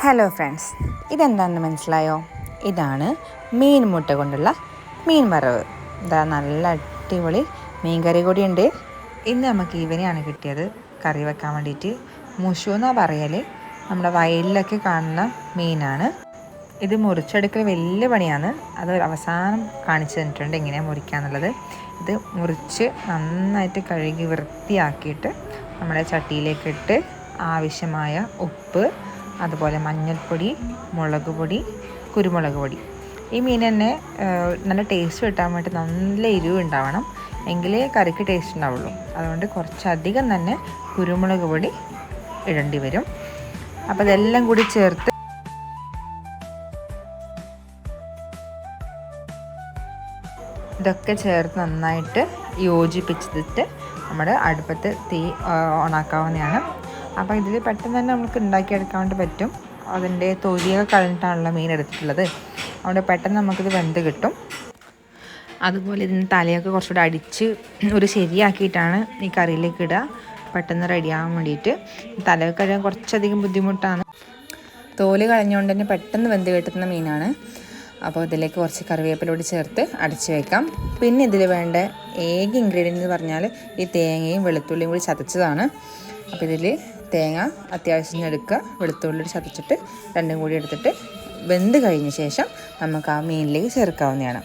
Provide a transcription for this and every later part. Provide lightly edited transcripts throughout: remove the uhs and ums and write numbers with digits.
Hello friends, ഇതെന്താണെന്ന് മനസ്സിലായോ? ഇതാണ് മീൻ മുട്ട കൊണ്ടുള്ള മീൻ വറവ്. ഇതാ നല്ല അടിപൊളി മീൻ കറി കൂടിയുണ്ട്. ഇന്ന് നമുക്ക് ഇവനെയാണ് കിട്ടിയത് കറി വെക്കാൻ വേണ്ടിയിട്ട്. മുഷു എന്നാണ് പറയൽ. നമ്മുടെ വയലിലൊക്കെ കാണുന്ന മീനാണ്. ഇത് മുറിച്ചെടുക്കൽ വലിയ പണിയാണ്. അത് അവസാനം കാണിച്ചു തന്നിട്ടുണ്ട് എങ്ങനെയാണ് മുറിക്കാന്നുള്ളത്. ഇത് മുറിച്ച് നന്നായിട്ട് കഴുകി വൃത്തിയാക്കിയിട്ട് നമ്മുടെ ചട്ടിയിലേക്ക് ഇട്ട് ആവശ്യമായ ഉപ്പ്, അതുപോലെ മഞ്ഞൾപ്പൊടി, മുളക് പൊടി, കുരുമുളക് പൊടി. ഈ മീൻ തന്നെ നല്ല ടേസ്റ്റ് കിട്ടാൻ വേണ്ടി നല്ല എരിവ് ഉണ്ടാവണം, എങ്കിലേ കറിക്ക് ടേസ്റ്റ് ഉണ്ടാവുള്ളൂ. അതുകൊണ്ട് കുറച്ചധികം തന്നെ കുരുമുളക് പൊടി ഇടേണ്ടി വരും. അപ്പോൾ ഇതെല്ലാം കൂടി ചേർത്ത് ഇതൊക്കെ ചേർത്ത് നന്നായിട്ട് യോജിപ്പിച്ചിട്ട് നമ്മുടെ അടുപ്പത്ത് തീ ഓണാക്കാവുന്നതാണ്. അപ്പോൾ ഇതിൽ പെട്ടെന്ന് തന്നെ നമുക്ക് ഉണ്ടാക്കിയെടുക്കാൻ വേണ്ടി പറ്റും. അതിൻ്റെ തൊലിയൊക്കെ കളഞ്ഞിട്ടാണല്ലോ മീൻ എടുത്തിട്ടുള്ളത്. അതുകൊണ്ട് പെട്ടെന്ന് നമുക്കിത് വെന്ത് കിട്ടും. അതുപോലെ ഇതിന് തലയൊക്കെ കുറച്ചുകൂടെ അടിച്ച് ഒരു ശരിയാക്കിയിട്ടാണ് ഈ കറിയിലേക്ക് ഇടുക, പെട്ടെന്ന് റെഡിയാകാൻ വേണ്ടിയിട്ട്. തലയൊക്കെ കഴിയാൻ കുറച്ചധികം ബുദ്ധിമുട്ടാണ്. തോല് കളഞ്ഞുകൊണ്ട് തന്നെ പെട്ടെന്ന് വെന്ത് കിട്ടുന്ന മീനാണ്. അപ്പോൾ ഇതിലേക്ക് കുറച്ച് കറിവേപ്പിലോട് ചേർത്ത് അടച്ച് വയ്ക്കാം. പിന്നെ ഇതിൽ വേണ്ട ഏക ഇൻഗ്രീഡിയൻ്റ് എന്ന് പറഞ്ഞാൽ ഈ തേങ്ങയും വെളുത്തുള്ളിയും കൂടി ചതച്ചതാണ്. അപ്പോൾ ഇതിൽ തേങ്ങ അത്യാവശ്യം എടുക്കുക, വെളുത്തുള്ളി ചതച്ചിട്ട് രണ്ടും കൂടി എടുത്തിട്ട് വെന്ത് കഴിഞ്ഞ ശേഷം നമുക്ക് ആ മീനിലേക്ക് ചേർക്കാവുന്നതാണ്.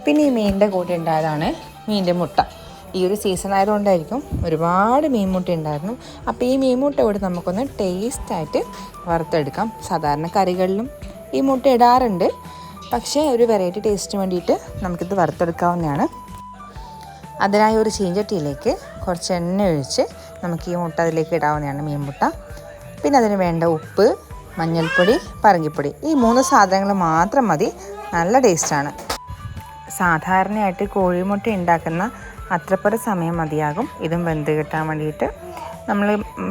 പിന്നെ ഈ മീനിൻ്റെ കൂടെ ഉണ്ടായതാണ് മീനിൻ്റെ മുട്ട. ഈ ഒരു സീസൺ ആയതുകൊണ്ടായിരിക്കും ഒരുപാട് മീൻ മുട്ട ഉണ്ടായിരുന്നു. അപ്പോൾ ഈ മീൻ മുട്ട കൂടി നമുക്കൊന്ന് ടേസ്റ്റായിട്ട് വറുത്തെടുക്കാം. സാധാരണ കറികളിലും ഈ മുട്ട ഇടാറുണ്ട്, പക്ഷേ ഒരു വെറൈറ്റി ടേസ്റ്റിന് വേണ്ടിയിട്ട് നമുക്കിത് വറുത്തെടുക്കാവുന്നതാണ്. അതിനായി ഒരു ചീഞ്ചട്ടിയിലേക്ക് കുറച്ച് എണ്ണ ഒഴിച്ച് നമുക്ക് ഈ മുട്ട അതിലേക്ക് ഇടാവുന്നതാണ്, മീൻ മുട്ട. പിന്നെ അതിന് വേണ്ട ഉപ്പ്, മഞ്ഞൾപ്പൊടി, പറങ്കിപ്പൊടി, ഈ 3 സാധനങ്ങൾ മാത്രം മതി. നല്ല ടേസ്റ്റാണ്. സാധാരണയായിട്ട് കോഴിമുട്ട ഉണ്ടാക്കുന്ന അത്രപ്പുറം സമയം മതിയാകും ഇതും വെന്ത് കിട്ടാൻ വേണ്ടിയിട്ട്. നമ്മൾ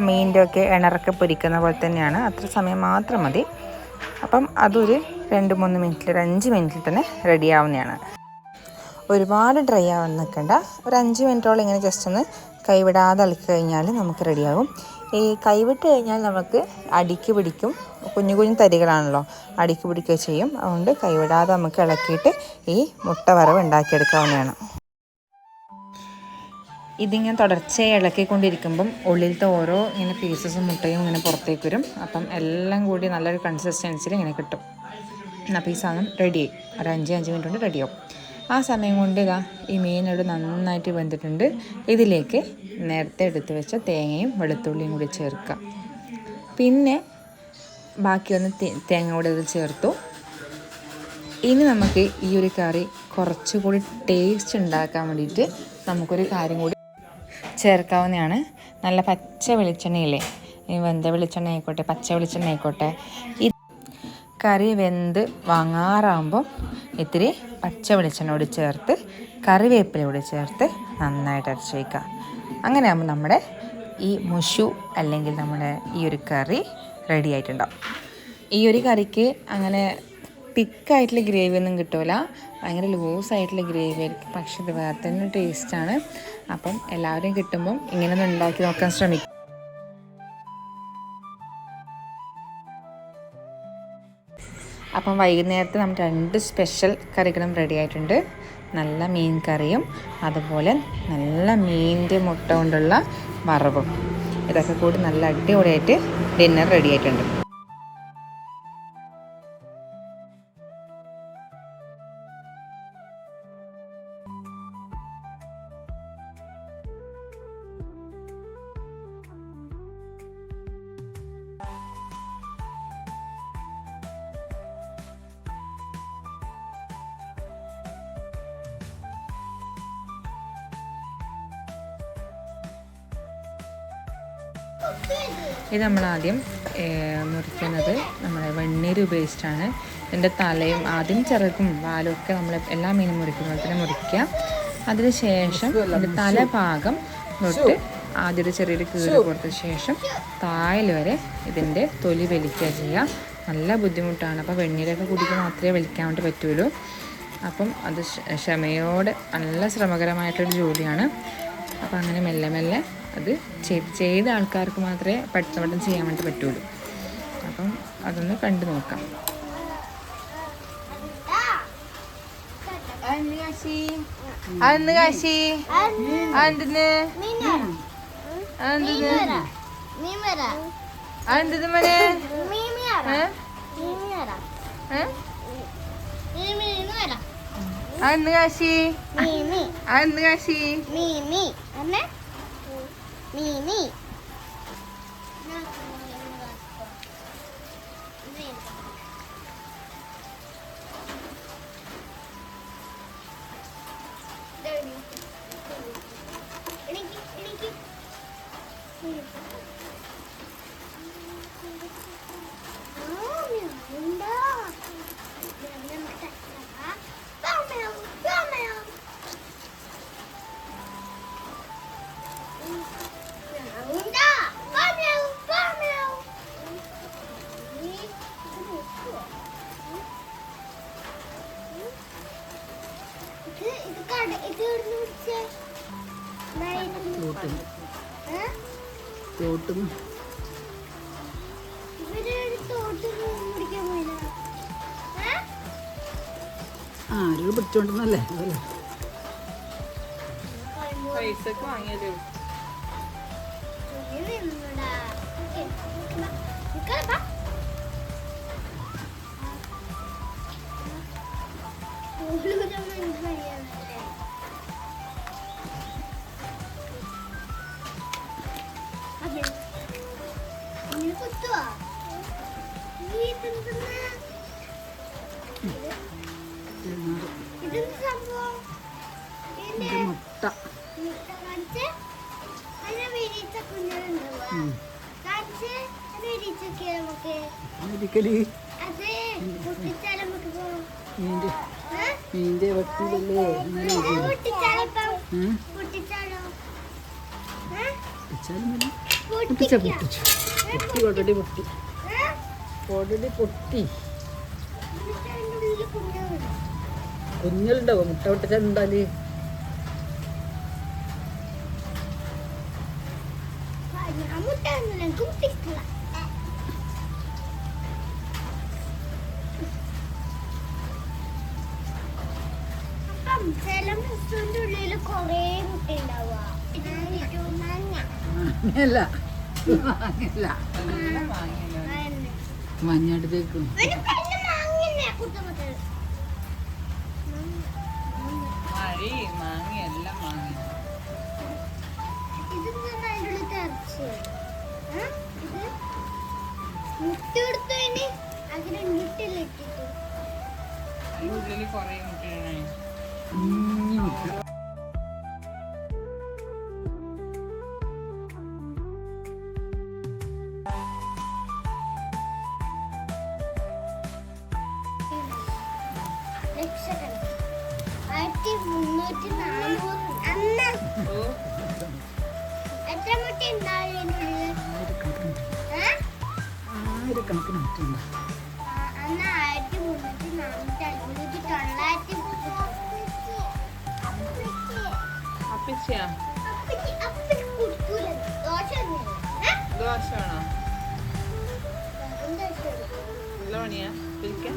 മീനിൻ്റെ ഒക്കെ ഇണറൊക്കെ പൊരിക്കുന്ന പോലെ തന്നെയാണ്, അത്ര സമയം മാത്രം മതി. അപ്പം അതൊരു 2-3 മിനിറ്റിൽ, ഒരു 5 മിനിറ്റിൽ തന്നെ റെഡിയാവുന്നതാണ്. ഒരുപാട് ഡ്രൈ ആവാൻ നിൽക്കേണ്ട, ഒരു 5 മിനിറ്റോളം ഇങ്ങനെ ജസ്റ്റ് ഒന്ന് കൈവിടാതെ ഇളക്കി കഴിഞ്ഞാൽ നമുക്ക് റെഡിയാകും. ഈ കൈവിട്ട് കഴിഞ്ഞാൽ നമുക്ക് അടിക്ക് പിടിക്കും, കുഞ്ഞു കുഞ്ഞു തരികളാണല്ലോ, അടിക്ക് പിടിക്കുക ചെയ്യും. അതുകൊണ്ട് കൈവിടാതെ നമുക്ക് ഇളക്കിയിട്ട് ഈ മുട്ട വറവ് ഉണ്ടാക്കിയെടുക്കാവുന്നതാണ്. ഇതിങ്ങനെ തുടർച്ചയായി ഇളക്കിക്കൊണ്ടിരിക്കുമ്പം ഉള്ളിലത്തെ ഓരോ ഇങ്ങനെ പീസസും മുട്ടയും ഇങ്ങനെ പുറത്തേക്ക് വരും. അപ്പം എല്ലാം കൂടി നല്ലൊരു കൺസിസ്റ്റൻസിൽ ഇങ്ങനെ കിട്ടും. അപ്പോൾ ഈ സാധനം റെഡിയായി, ഒരു 5 മിനിറ്റ് കൊണ്ട് റെഡിയാവും. ആ സമയം കൊണ്ട് ഇതാ ഈ മീനോട് നന്നായിട്ട് വെന്തിട്ടുണ്ട്. ഇതിലേക്ക് നേരത്തെ എടുത്ത് വെച്ച തേങ്ങയും വെളുത്തുള്ളിയും കൂടി ചേർക്കുക. പിന്നെ ബാക്കിയൊന്ന് തേങ്ങ കൂടെ ഇത് ചേർത്തു. ഇനി നമുക്ക് ഈ ഒരു കറി കുറച്ചുകൂടി ടേസ്റ്റ് ഉണ്ടാക്കാൻ വേണ്ടിയിട്ട് നമുക്കൊരു കാര്യം കൂടി ചേർക്കാവുന്നതാണ്. നല്ല പച്ച വെളിച്ചെണ്ണയില്ലേ, ഈ വെന്ത വെളിച്ചെണ്ണ ആയിക്കോട്ടെ, പച്ച വെളിച്ചെണ്ണ ആയിക്കോട്ടെ, ഈ കറി വെന്ത് വാങ്ങാറാകുമ്പോൾ ഇത്തിരി പച്ച വെളിച്ചെണ്ണയോട് ചേർത്ത് കറിവേപ്പിലയോട് ചേർത്ത് നന്നായിട്ട് അരച്ച് വയ്ക്കുക. അങ്ങനെ ആകുമ്പോൾ നമ്മുടെ ഈ മുഷു അല്ലെങ്കിൽ നമ്മുടെ ഈ ഒരു കറി റെഡി ആയിട്ടുണ്ടാവും. ഈ ഒരു കറിക്ക് അങ്ങനെ തിക്കായിട്ടുള്ള ഗ്രേവി ഒന്നും കിട്ടില്ല, ഭയങ്കര ലൂസായിട്ടുള്ള ഗ്രേവി ആയിരിക്കും. പക്ഷെ ഇത് വേറെ തന്നെ ടേസ്റ്റാണ്. അപ്പം എല്ലാവരും കിട്ടുമ്പം ഇങ്ങനെയൊന്ന് ഉണ്ടാക്കി നോക്കാൻ ശ്രമിക്കും. അപ്പം വൈകുന്നേരത്ത് നമ്മൾ 2 സ്പെഷ്യൽ കറികളും റെഡി ആയിട്ടുണ്ട്. നല്ല മീൻ കറിയും അതുപോലെ നല്ല മീനിൻ്റെ മുട്ട കൊണ്ടുള്ള വറവും. ഇതൊക്കെ കൂടി നല്ല അടിപൊളിയായിട്ട് ഡിന്നർ റെഡി ആയിട്ടുണ്ട്. ഇത് നമ്മളാദ്യം മുറിക്കുന്നത് നമ്മുടെ വെണ്ണീര് ഉപയോഗിച്ചിട്ടാണ്. ഇതിൻ്റെ തലയും ആദ്യം ചിറകും വാലും ഒക്കെ നമ്മൾ എല്ലാ മീനും മുറിക്കുന്നത് തന്നെ മുറിക്കുക. അതിന് ശേഷം ഇതിൻ്റെ തല ഭാഗം തൊട്ട് ആദ്യം ഒരു ചെറിയൊരു കീറ് കൊടുത്ത ശേഷം താഴെ വരെ ഇതിൻ്റെ തൊലി വലിക്കുക ചെയ്യുക. നല്ല ബുദ്ധിമുട്ടാണ്. അപ്പോൾ വെണ്ണീരൊക്കെ കുടിക്കാൻ മാത്രമേ വലിക്കാൻ വേണ്ടി പറ്റുള്ളൂ. അപ്പം അത് ക്ഷമയോടെ നല്ല ശ്രമകരമായിട്ടൊരു ജോലിയാണ്. അപ്പോൾ അങ്ങനെ മെല്ലെ മെല്ലെ അത് ചെയ്ത ആൾക്കാർക്ക് മാത്രമേ പെട്ടെന്ന് ചെയ്യാൻ വേണ്ടി പറ്റുള്ളൂ. അപ്പം അതൊന്ന് കണ്ടു നോക്കാം. കാശി അതെന്തത് മനെ അന്ന് കാശി അന്ന് കാശി ആരും പിടിച്ചോണ്ടെന്നല്ലേ പൈസക്ക് വാങ്ങിയല്ലോ. മുട്ട മീൻ്റെ വട്ടിയിലല്ലേ പൊട്ടിച്ചു പൊട്ടി ഓൾറെഡി പൊട്ടി കുഞ്ഞുണ്ടാവും മുട്ട പൊട്ടിച്ചാൽ എന്താല് മഞ്ഞടുത്തേക്കും ആയിരക്കണക്കിന് മുട്ടുണ്ട്. ദോശയാണോ? നല്ല പണിയാ പിരിക്കാൻ.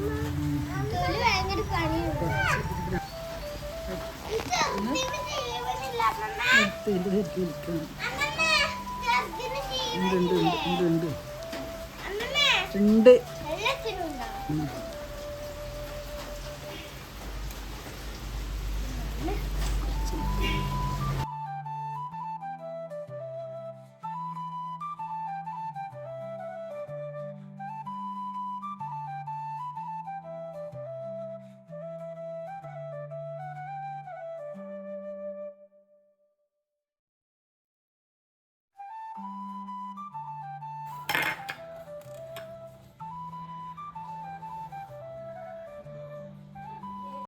ഉണ്ട്